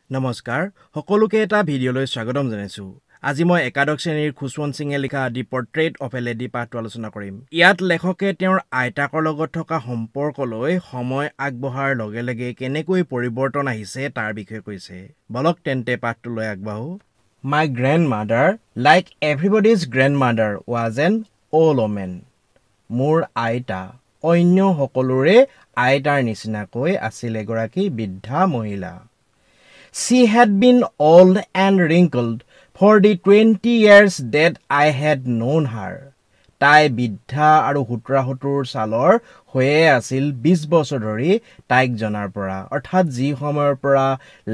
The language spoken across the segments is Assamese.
নমস্কাৰ সকলোকে এটা ভিডিঅলৈ স্বাগতম জনাইছো আজি মই একাদশ শ্ৰেণীৰ খুশৱন্ত সিঙে লিখা দি পৰ্ট্ৰেট অফ এ লেডি পাঠটো আলোচনা কৰিম ইয়াত লেখকে তেওঁৰ আইতাকৰ লগত থকা সম্পৰ্কলৈ সময় আগবঢ়াৰ লগে লগে কেনেকৈ পৰিৱৰ্তন আহিছে তাৰ বিষয়ে কৈছে বলক তেন্তে পাঠটোলৈ আগবাঢ়ো My grandmother like everybody's grandmother was an old woman মোৰ আইতা অন্য সকলোৰে আইতাৰ নিচিনাকৈ আছিল এগৰাকী বৃদ্ধা মহিলা She had been old and wrinkled for the 20 years that I had known her. তাই বৃদ্ধা আৰু হুটৰাহুটুৰ ছালৰ হৈয়ে আছিল 20 বছৰ ধৰি তাইক জনাৰ পৰা অৰ্থাৎ যি সময়ৰ পৰা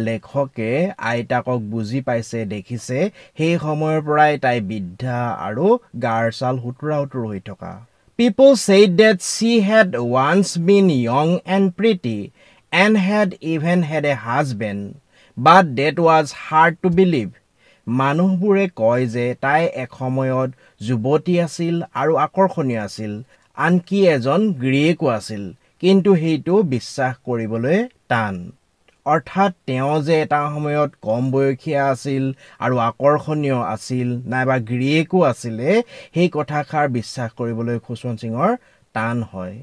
লেখকে আইতাকক বুজি পাইছে দেখিছে সেই সময়ৰ পৰাই তাই বৃদ্ধা আৰু গাৰ ছাল হুটৰাহুটুৰ হৈ থকা People said that she had once been young and pretty and had even had a husband. But that was hard to believe. মানুহবোৰে কয় যে তাই একসময়ত যুৱতী আছিল আৰু আকৰ্ষণীয় আছিল আনকি এজন গিৰিয়েকো আছিল কিন্তু সেইটো বিশ্বাস কৰিবলৈ টান অৰ্থাৎ তেওঁ যে এটা সময়ত কম বয়সীয়া আছিল আৰু আকৰ্ষণীয় আছিল নাইবা গিৰিয়েকো আছিলে সেই কথাষাৰ বিশ্বাস কৰিবলৈ খুশৱন্ত সিঙৰ টান হয়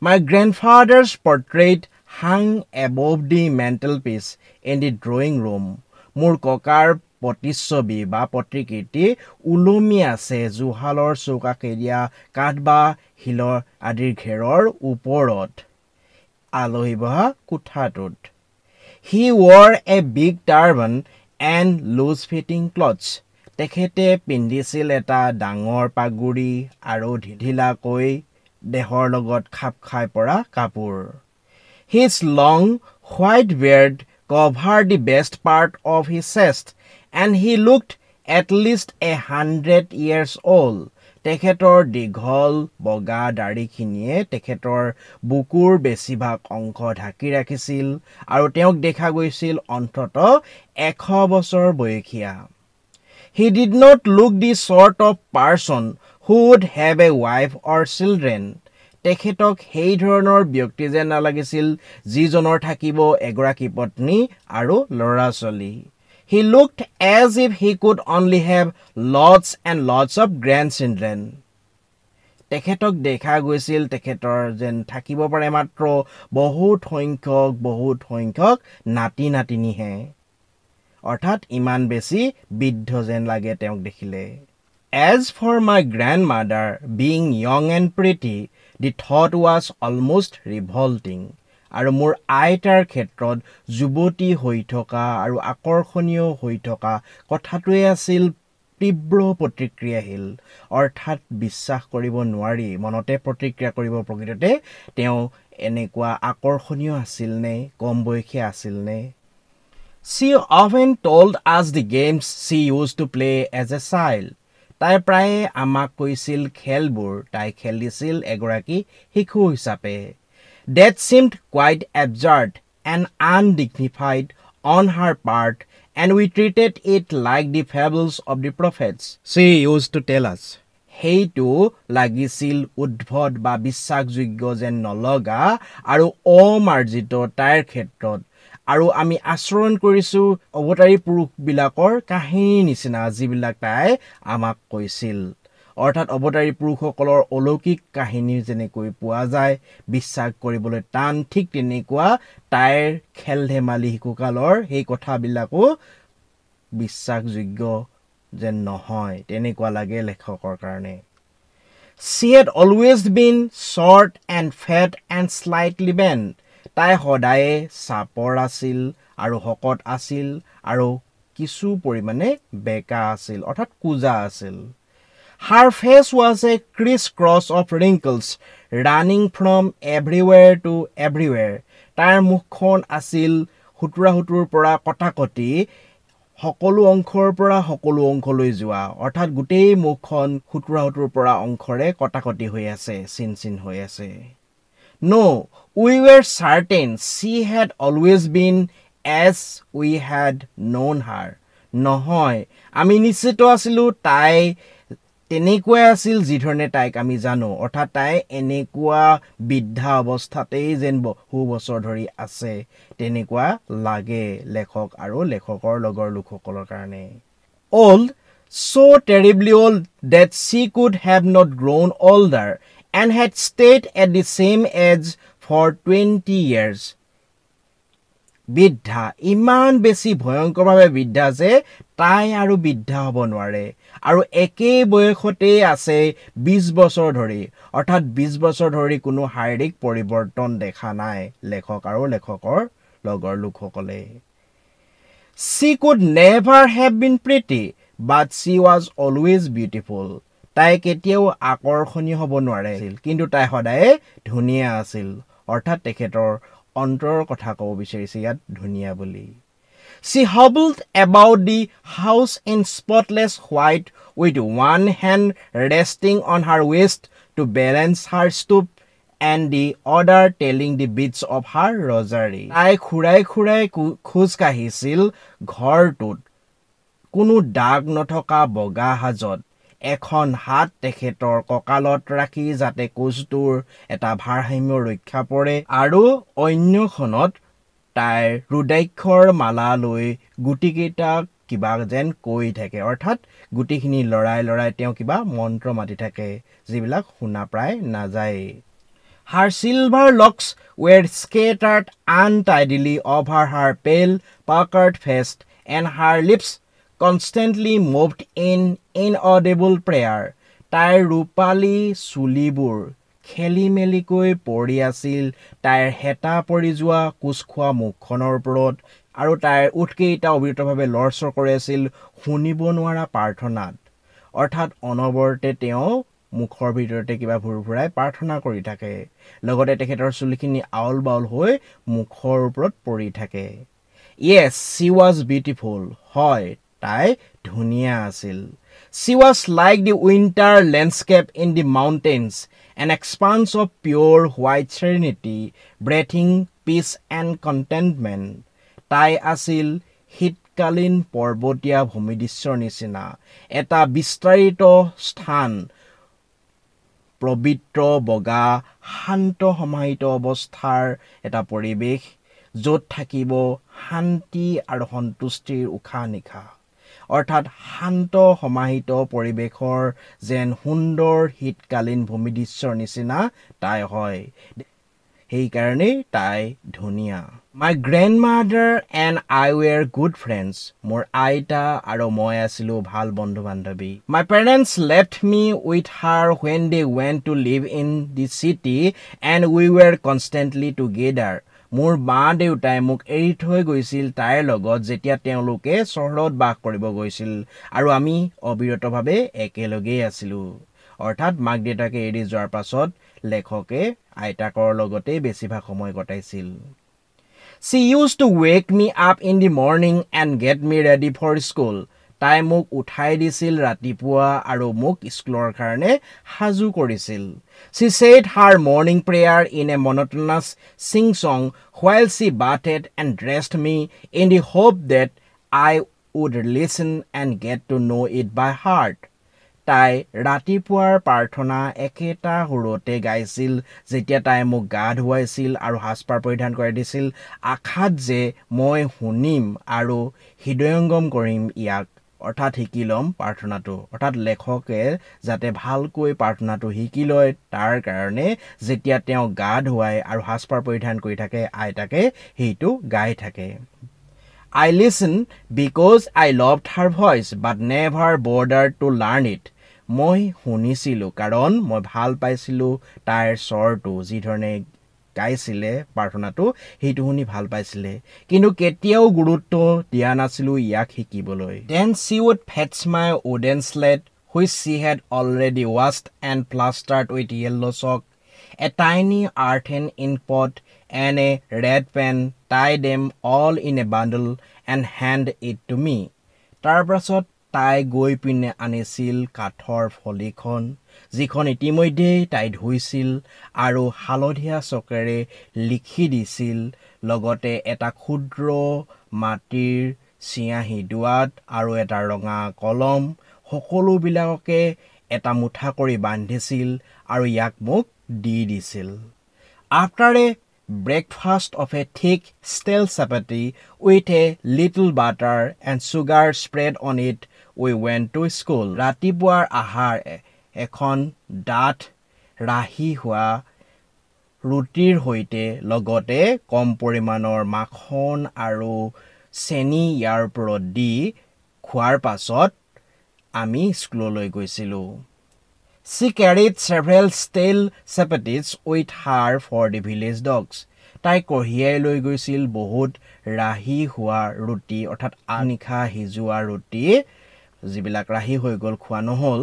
My grandfather's portrait hung above the mantelpiece in the drawing room. মোৰ ককাৰ প্ৰতিচ্ছবি বা প্ৰতিকৃতি উলমি আছে জুহালৰ চৌকাকে দিয়া কাঠ বা শিলৰ আদিৰ ঘেৰৰ ওপৰত আলহী বহা কোঠাটোত He wore a big turban and loose-fitting clothes. তেখেতে পিন্ধিছিল এটা ডাঙৰ পাগুৰি আৰু ঢিলাকৈ দেহৰ লগত খাপ খাই পৰা কাপোৰ His long white beard covered the best part of his chest and he looked at least 100 years old. তেখেতৰ দীঘল বগা দাঢ়িখিনিয়ে তেখেতৰ বুকুৰ বেছিভাগ অংশ ঢাকি ৰাখিছিল আৰু তেওঁক দেখা গৈছিল অন্ততঃ 100 বছৰ বয়সীয়া He did not look the sort of person who would have a wife or children. তেখেতক সেই ধৰণৰ ব্যক্তি যেন নালাগিছিল যিজনৰ থাকিব এগৰাকী পত্নী আৰু ল'ৰা-ছোৱালী He looked as if he could only have lots and lots of grandchildren. তেখেতক দেখা গৈছিল তেখেতৰ যেন থাকিব পাৰে মাত্ৰ বহুত সংখ্যক নাতি নাতিনীহে অৰ্থাৎ ইমান বেছি বৃদ্ধ যেন লাগে তেওঁক দেখিলে As for my grandmother being young and pretty, the thought was almost revolting. আৰু মোৰ আইতাৰ ক্ষেত্ৰত যুৱতী হৈ থকা আৰু আকৰ্ষণীয় হৈ থকা কথাটোৱে আছিল তীব্ৰ প্ৰতিক্ৰিয়াশীল অৰ্থাৎ বিশ্বাস কৰিব নোৱাৰি মনতে প্ৰতিক্ৰিয়া কৰিব প্ৰকৃততে তেওঁ এনেকুৱা আকৰ্ষণীয় আছিল নে কম বয়সীয়া আছিল নে She often told us the games she used to play as a child. তাই প্ৰায়ে আমাক কৈছিল খেলবোৰ তাই খেলিছিল এগৰাকী শিশু হিচাপে That seemed quite absurd and undignified on her part and we treated it like the fables of the prophets. She used to tell us. সেইটো লাগিছিল উদ্ভট বা বিশ্বাসযোগ্য যেন নলগা আৰু অমাৰ্জিত তাইৰ ক্ষেত্ৰত আৰু আমি আচৰণ কৰিছো অৱতাৰী পুৰুষবিলাকৰ কাহিনী নিচিনা যিবিলাক তাই আমাক কৈছিল অৰ্থাৎ অৱতাৰী পুৰুষসকলৰ অলৌকিক কাহিনী যেনেকৈ পোৱা যায় বিশ্বাস কৰিবলৈ টান ঠিক তেনেকুৱা তাইৰ খেল ধেমালি শিশুকালৰ সেই কথাবিলাকো বিশ্বাসযোগ্য যেন নহয় তেনেকুৱা লাগে লেখকৰ কাৰণে She had always been short and fat and slightly bent. তাই সদায়ে চাপৰ আছিল আৰু শকত আছিল আৰু কিছু পৰিমাণে বেকা আছিল অৰ্থাৎ কুজা আছিল Her face was a crisscross of wrinkles running from everywhere to everywhere. তাইৰ মুখখন আছিল হুটুৰাহুটুৰ পৰা কটাকটি সকলো অংশৰ পৰা সকলো অংশলৈ যোৱা অৰ্থাৎ গোটেই মুখখন হুটুৰাহুটুৰ পৰা অংশৰে কটাকটি হৈ আছে চিন হৈ আছে No, we were certain she had always been as we had known her. নহয় আমি নিশ্চিত আছিলো তাই তেনেকুৱা আছিল যিধৰণে তাইক আমি জানো অৰ্থাৎ তাই এনেকুৱা বৃদ্ধা অৱস্থাতেই যেন বহু বছৰ ধৰি আছে তেনেকুৱা লাগে লেখক আৰু লেখকৰ লগৰ লোকসকলৰ কাৰণে old so terribly old that she could have not grown older and had stayed at the same age for 20 years বৃদ্ধা ইমান বেছি ভয়ংকৰভাৱে বৃদ্ধা যে তাই আৰু বৃদ্ধা হ'ব নোৱাৰে আৰু একেই বয়সতেই আছে 20 বছৰ ধৰি অৰ্থাৎ 20 বছৰ ধৰি কোনো শাৰীৰিক পৰিৱৰ্তন দেখা নাই লেখক আৰু লেখকৰ লগৰ লোকসকলে She could never have been pretty but she was always beautiful তাই কেতিয়াও আকৰ্ষণীয় হ'ব নোৱাৰিছিল কিন্তু তাই সদায় ধুনীয়া আছিল অৰ্থাৎ তেখেতৰ অন্তৰৰ কথা ক'ব বিচাৰিছে ইয়াত ধুনীয়া বুলি She hobbled about the house in spotless white with one hand resting on her waist to balance her stoop and the other telling the beats of her rosary. তাই খুৰাই খুৰাই খোজ কাঢ়িছিল ঘৰটোত কোনো দাগ নথকা বগা হাজত এখন হাত তেখেতৰ কঁকালত ৰাখি যাতে কোচটোৰ এটা ভাৰসাম্য ৰক্ষা পৰে আৰু অন্যখনত তাইৰ ৰুদ্ৰাক্ষৰ মালা লৈ গুটিকেইটাক কিবা যেন কৈ থাকে অৰ্থাৎ গুটিখিনি লৰাই লৰাই তেওঁ কিবা মন্ত্ৰ মাতি থাকে যিবিলাক শুনা প্ৰায় নাযায় Her silver locks were scattered untidily over her pale, puckered face, and her lips constantly moved in inaudible prayer. তাইৰ ৰূপালী চুলিবোৰ খেলি মেলিকৈ পৰি আছিল তাইৰ হেতা পৰি যোৱা কোচখোৱা মুখখনৰ ওপৰত আৰু তাইৰ উঠকেইটা অবিৰতভাৱে লৰচৰ কৰি আছিল শুনিব নোৱাৰা প্ৰাৰ্থনাত অৰ্থাৎ অনবৰতে তেওঁ মুখৰ ভিতৰতে কিবা ভুৰভুৰাই প্ৰাৰ্থনা কৰি থাকে লগতে তেখেতৰ চুলিখিনি আউল বাউল হৈ মুখৰ ওপৰত পৰি থাকে Yes, she was beautiful. হয় তাই ধুনীয়া আছিল She was like the winter landscape in the mountains, an expanse of pure white serenity, breathing peace and contentment. তাই আছিল শীতকালীন পৰ্বতীয়া ভূমিদৃশ্যৰ নিচিনা এটা বিস্তাৰিত স্থান পবিত্ৰ বগা শান্ত সমাহিত অৱস্থাৰ এটা পৰিৱেশ য'ত থাকিব শান্তি আৰু সন্তুষ্টিৰ উশাহ নিশাহ অৰ্থাৎ শান্ত সমাহিত পৰিৱেশৰ যেন সুন্দৰ শীতকালীন ভূমিদৃশ্যৰ নিচিনা তাই হয় সেইকাৰণে তাই ধুনীয়া My grandmother and I were good friends. মোৰ আইতা আৰু মই আছিলোঁ ভাল বন্ধু বান্ধৱী My parents left me with her when they went to live in the city and we were constantly together. মোৰ মা দেউতাই মোক এৰি থৈ গৈছিল তাইৰ লগত যেতিয়া তেওঁলোকে চহৰত বাস কৰিব গৈছিল আৰু আমি অবিৰতভাৱে একেলগেই আছিলোঁ অৰ্থাৎ মাক দেউতাকে এৰি যোৱাৰ পাছত লেখকে আইতাকৰ লগতে বেছিভাগ সময় কটাইছিল She used to wake me up in the morning and get me ready for school. তাই মোক উঠাই দিছিল ৰাতিপুৱা আৰু মোক স্কুলৰ কাৰণে সাজু কৰিছিল She said her morning prayer in a monotonous sing-song while she bathed and dressed me in the hope that I would listen and get to know it by heart. তাই ৰাতিপুৱাৰ প্ৰাৰ্থনা একেটা সুৰতে গাইছিল যেতিয়া তাই মোক গা ধুৱাইছিল আৰু সাজপাৰ পৰিধান কৰাই দিছিল আশাত যে মই শুনিম আৰু হৃদয়ংগম কৰিম ইয়াক অৰ্থাৎ শিকি ল'ম প্ৰাৰ্থনাটো অৰ্থাৎ লেখকে যাতে ভালকৈ প্ৰাৰ্থনাটো শিকি লয় তাৰ কাৰণে যেতিয়া তেওঁ গা ধুৱাই আৰু সাজপাৰ পৰিধান কৰি থাকে আইতাকে সেইটো গাই থাকে I listened because I loved her voice but never bothered to learn it. মই শুনিছিলোঁ কাৰণ মই ভাল পাইছিলোঁ তাইৰ স্বৰটো যিধৰণে গাইছিলে প্ৰাৰ্থনাটো সেইটো শুনি ভাল পাইছিলে কিন্তু কেতিয়াও গুৰুত্ব দিয়া নাছিলোঁ ইয়াক শিকিবলৈ Then she would fetch my wooden slate which she had already washed and plastered with yellow chalk, a tiny earthen ink pot and a red pen, tie them all in a bundle and hand it to me. তাৰ পাছত তাই গৈ পিনে আনিছিল কাঠৰ ফলিখন যিখন ইতিমধ্যে তাই ধুইছিল আৰু হালধীয়া চকেৰে লিখি দিছিল লগতে এটা ক্ষুদ্ৰ মাটিৰ চিয়াঁহী দুৱাত আৰু এটা ৰঙা কলম সকলোবিলাককে এটা মুঠা কৰি বান্ধিছিল আৰু ইয়াক মোক দি দিছিল After a breakfast of a thick stale chapati with a little butter and sugar spread on it we went to school ৰাতিপুৱাৰ আহাৰ এখন ডাঠ ৰাহি হোৱা ৰুটিৰ হৈতে লগতে কম পৰিমাণৰ মাখন আৰু চেনি ইয়াৰ ওপৰত দি খোৱাৰ পাছত আমি স্কুললৈ গৈছিলো She carried several stale chapatis with her for the village dogs. তাই কঢ়িয়াই লৈ গৈছিল বহুত ৰাহি হোৱা ৰুটি অৰ্থাৎ আনিখা হিজুৱা ৰুটি যিবিলাক ৰাহি হৈ গ'ল খোৱা নহ'ল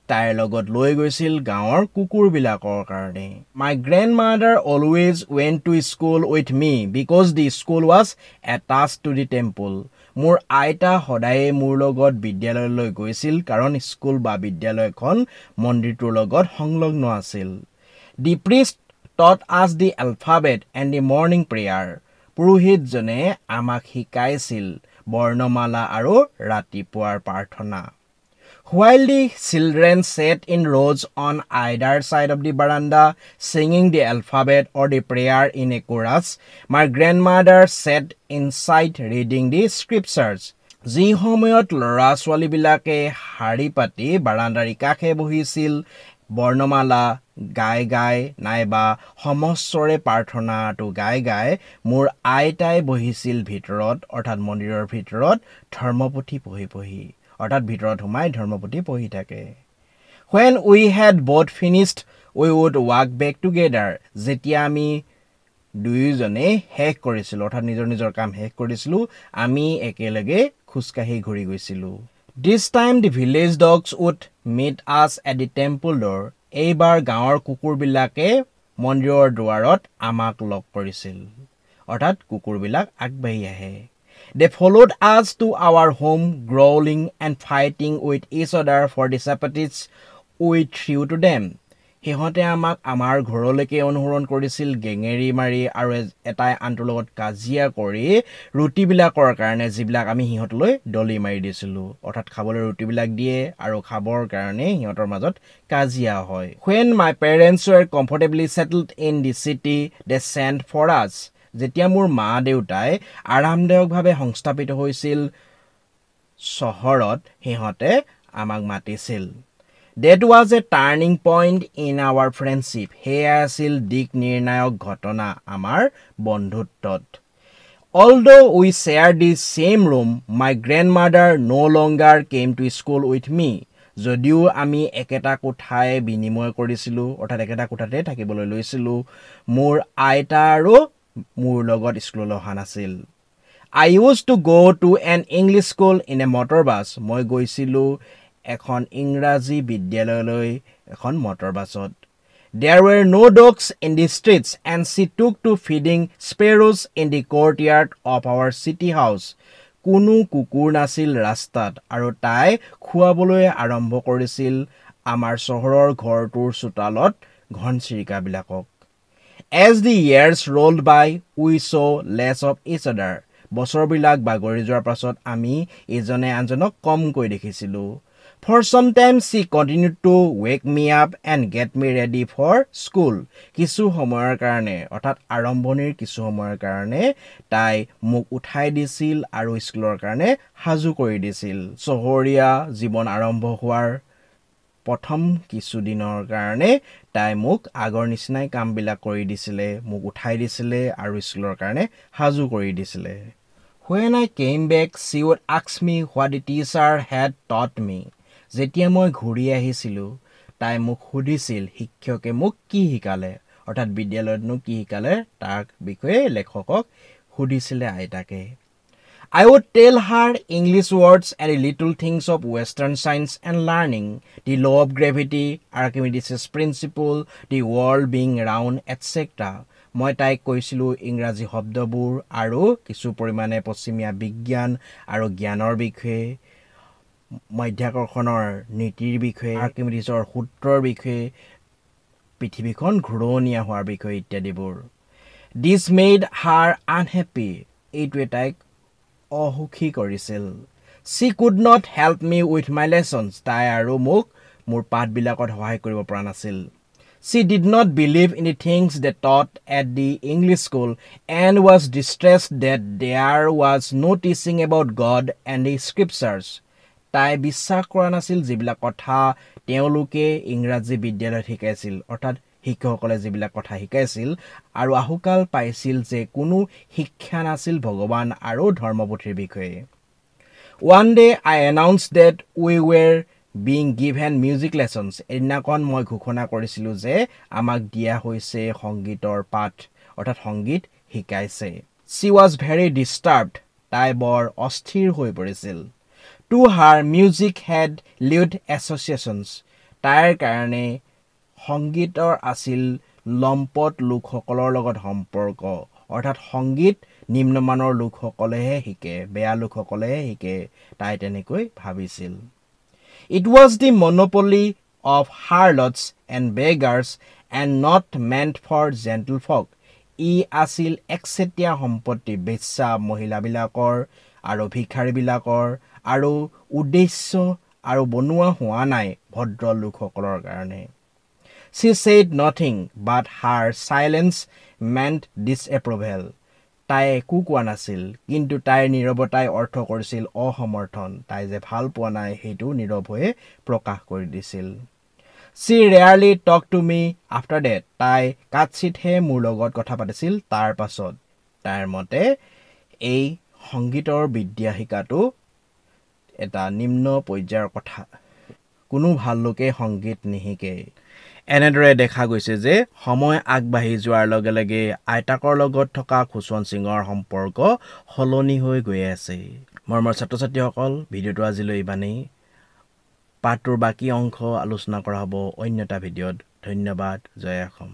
তাইৰ লগত লৈ গৈছিল গাঁৱৰ কুকুৰবিলাকৰ কাৰণে My grandmother always went to school with me because the school was attached to the temple. মোৰ আইতা সদায়ে মোৰ লগত বিদ্যালয়লৈ গৈছিল কাৰণ স্কুল বা বিদ্যালয়খন মন্দিৰটোৰ লগত সংলগ্ন আছিল The priest taught us the alphabet and the morning prayer. পুৰোহিতজনে আমাক শিকাইছিল বৰ্ণমালা আৰু ৰাতিপুৱাৰ প্ৰাৰ্থনা While the children sat in rows on either side of the veranda singing the alphabet or the prayer in a chorus, my grandmother sat inside reading the scriptures. যি সময়ত ল'ৰা ছোৱালীবিলাকে শাৰী পাতি বাৰান্দাৰ কাষে বহিছিল বৰ্ণমালা গাই গাই নাইবা সমস্বৰে প্ৰাৰ্থনাটো গাই গাই মোৰ আইতাই বহিছিল ভিতৰত অৰ্থাৎ মন্দিৰৰ ভিতৰত ধৰ্মপুথি পঢ়ি অৰ্থাৎ ভিতৰত সোমাই ধৰ্মপুথি পঢ়ি থাকে When we had both finished we would walk back together যেতিয়া আমি দুইজনে শেষ কৰিছিল অৰ্থাৎ নিজৰ কাম শেষ কৰিছিল আমি একেলগে খুজকাহি ঘূৰি গৈছিলো This time the village dogs would meet us at the temple door এইবাৰ গাঁৱৰ কুকুৰবিলাকে মন্দিৰৰ দুৱাৰত আমাক লগ কৰিছিল অৰ্থাৎ কুকুৰবিলাক আগবাঢ়ি আহে They followed us to our home growling and fighting with each other for the chapatis we threw to them সিহঁতে আমাক আমাৰ ঘৰলৈকে অনুসৰণ কৰিছিল গেঙেৰি মাৰি আৰু এটাই আনটোৰ লগত কাজিয়া কৰি ৰুটিবিলাকৰ কাৰণে যিবিলাক আমি সিহঁতলৈ দলি মাৰি দিছিলো অৰ্থাৎ খাবলৈ ৰুটিবিলাক দিয়ে আৰু খাবৰ কাৰণে সিহঁতৰ মাজত কাজিয়া হয় When my parents were comfortably settled in the city they sent for us যেতিয়া মোৰ মা দেউতাই আৰামদায়কভাৱে সংস্থাপিত হৈছিল চহৰত সিহঁতে আমাক মাতিছিল That was a turning point in our friendship. হেয়া আছিল দিক নিৰ্ণায়ক ঘটনা আমাৰ বন্ধুত্বত Although we shared the same room, my grandmother no longer came to school with me. যদিও আমি একেটা কোঠাই বিনিময় কৰিছিলো অৰ্থাৎ একেটা কোঠাতে থাকিবলৈ লৈছিলো মোৰ আইতা আৰু মোৰ লগত স্কুললৈ অহা নাছিল I used to go to an English school in a motor bus. মই গৈছিলো এখন ইংৰাজী বিদ্যালয়লৈ এখন মটৰ বাছত There were no dogs in the streets and she took to feeding sparrows in the courtyard of our city house. কোনো কুকুৰ নাছিল ৰাস্তাত আৰু তাই খুৱাবলৈ আৰম্ভ কৰিছিল আমাৰ চহৰৰ ঘৰটোৰ চোতালত ঘনচিৰিকাবিলাকক As the years rolled by, we saw less of each other. বছৰবিলাক বাগৰি যোৱাৰ পাছত আমি এজনে আনজনক কমকৈ দেখিছিলো For some time she continued to wake me up and get me ready for school. কিছু সময়ৰ কাৰণে অৰ্থাৎ আৰম্ভণিৰ কিছু সময়ৰ কাৰণে তাই মোক উঠাই দিছিল আৰু স্কুলৰ কাৰণে হাজু কৰি দিছিল চহৰীয়া জীৱন আৰম্ভ হোৱাৰ প্ৰথম কিছু দিনৰ কাৰণে তাই মোক আগৰ নিচিনাই কামবিলাক কৰি দিছিলে মোক উঠাই দিছিলে আৰু স্কুলৰ কাৰণে হাজু কৰি দিছিলে When I came back she would ask me what the teacher had taught me. যেতিয়া মই ঘূৰি আহিছিলো তাই মোক সুধিছিল শিক্ষকে মোক কি শিকালে অৰ্থাৎ বিদ্যালয়তনো কি শিকালে তাৰ বিষয়ে লেখকক সুধিছিলে আইতাকে I would tell her English words and little things of Western science and learning, the law of gravity, Archimedes' principle, the world being round, etc. মই তাইক কৈছিলো ইংৰাজী শব্দবোৰ আৰু কিছু পৰিমাণে পশ্চিমীয়া বিজ্ঞান আৰু জ্ঞানৰ বিষয়ে মধ্যাকৰ্ষণৰ নীতিৰ বিষয়ে আৰ্কিমিডিছৰ সূত্ৰৰ বিষয়ে পৃথিৱীখন ঘূৰণীয়া হোৱাৰ বিষয়ে ইত্যাদিবোৰ This made her unhappy. এইটোৱে তাইক অসুখী কৰিছিল She could not help me with my lessons. তাই আৰু মোক মোৰ পাঠবিলাকত সহায় কৰিব পৰা নাছিল She did not believe in the things they taught at the English school and was distressed that there was no teaching about God and the scriptures. তাই বিশ্বাস কৰা নাছিল যিবিলাক কথা তেওঁলোকে ইংৰাজী বিদ্যালয়ত শিকাইছিল অৰ্থাৎ শিক্ষকসকলে যিবিলাক কথা শিকাইছিল আৰু আহুকাল পাইছিল যে কোনো শিক্ষা নাছিল ভগৱান আৰু ধৰ্মপুথিৰ বিষয়ে One day I announced that we were being given music lessons. এদিনাখন মই ঘোষণা কৰিছিলোঁ যে আমাক দিয়া হৈছে সংগীতৰ পাঠ অৰ্থাৎ সংগীত শিকাইছে She was very disturbed. তাই বৰ অস্থিৰ হৈ পৰিছিল To her music had lewd associations. তাইৰ কাৰণে সংগীতৰ আছিল লম্পট লোকসকলৰ লগত সম্পৰ্ক অৰ্থাৎ সংগীত নিম্নমানৰ লোকসকলেহে শিকে বেয়া লোকসকলেহে শিকে তাই তেনেকৈ ভাবিছিল It was the monopoly of harlots and beggars and not meant for gentlefolk. ই আছিল একচেটিয়া সম্পত্তি বেশ্যা মহিলাবিলাকৰ আৰু ভিখাৰীবিলাকৰ আৰু উদ্দেশ্য আৰু বনোৱা হোৱা নাই ভদ্ৰ লোকসকলৰ কাৰণে She said nothing but her silence meant disapproval. তাই একো কোৱা নাছিল কিন্তু তাইৰ নীৰৱতাই অৰ্থ কৰিছিল অসমৰ্থন তাই যে ভাল পোৱা নাই সেইটো নীৰৱ হৈ প্ৰকাশ কৰি দিছিল She rarely talked to me after that. তাই কাটচিতহে মোৰ লগত কথা পাতিছিল তাৰ পাছত তাইৰ মতে এই সংগীতৰ বিদ্যা শিকাটো এটা নিম্ন পৰ্যায়ৰ কথা কোনো ভাল লোকে সংগীত নিশিকে এনেদৰে দেখা গৈছে যে সময় আগবাঢ়ি যোৱাৰ লগে লগে আইতাকৰ লগত থকা খুচৱন্ত সিঙৰ সম্পৰ্ক হলনি হৈ গৈ আছে মৰমৰ ছাত্ৰ-ছাত্ৰীসকল ভিডিঅ'টো আজিলৈ ইমানেই পাঠটোৰ বাকী অংশ আলোচনা কৰা হ'ব অন্য এটা ভিডিঅ'ত ধন্যবাদ জয় অসম